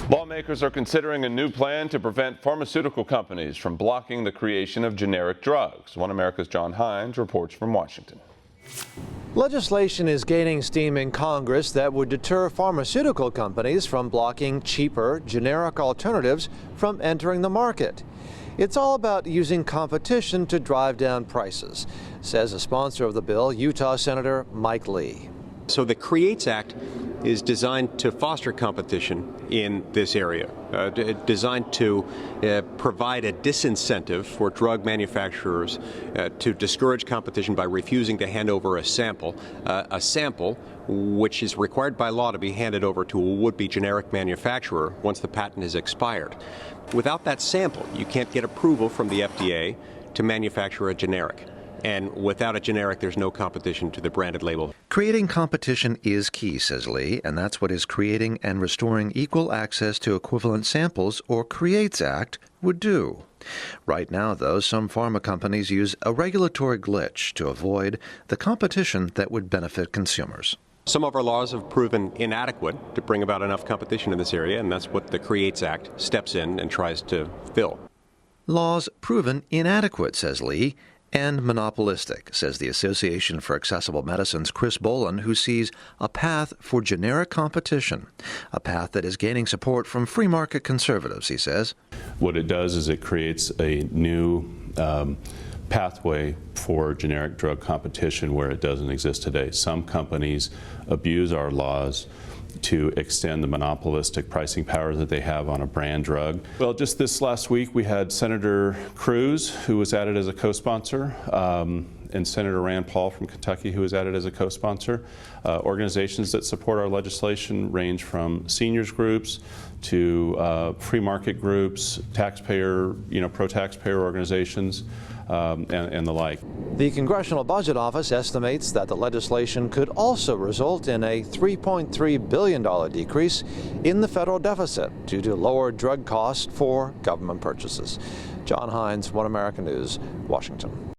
Lawmakers are considering a new plan to prevent pharmaceutical companies from blocking the creation of generic drugs. One America's Hines reports from Washington. Legislation is gaining steam in Congress that would deter pharmaceutical companies from blocking cheaper, generic alternatives from entering the market. It's all about using competition to drive down prices, says a sponsor of the bill, Utah Senator Mike Lee. So the CREATES Act is designed to foster competition in this area, designed to provide a disincentive for drug manufacturers to discourage competition by refusing to hand over a sample which is required by law to be handed over to a would-be generic manufacturer once the patent is expired. Without that sample, you can't get approval from the FDA to manufacture a generic. And without a generic, there's no competition to the branded label. Creating competition is key, says Lee, and that's what his Creating and Restoring Equal Access to Equivalent Samples, or CREATES Act, would do. Right now, though, some pharma companies use a regulatory glitch to avoid the competition that would benefit consumers. Some of our laws have proven inadequate to bring about enough competition in this area, and that's what the CREATES Act steps in and tries to fill. Laws proven inadequate, says Lee, and monopolistic, says the Association for Accessible Medicine's Chris Boland, who sees a path for generic competition, a path that is gaining support from free market conservatives, he says. What it does is it creates a new pathway for generic drug competition where it doesn't exist today. Some companies abuse our laws to extend the monopolistic pricing power that they have on a brand drug. Well, just this last week we had Senator Cruz, who was added as a co-sponsor, and Senator Rand Paul from Kentucky, who was added as a co-sponsor. Organizations that support our legislation range from seniors groups to free market groups, taxpayer, pro-taxpayer organizations, and the like. The Congressional Budget Office estimates that the legislation could also result in a $3.3 billion decrease in the federal deficit due to lower drug costs for government purchases. John Hines, One American News, Washington.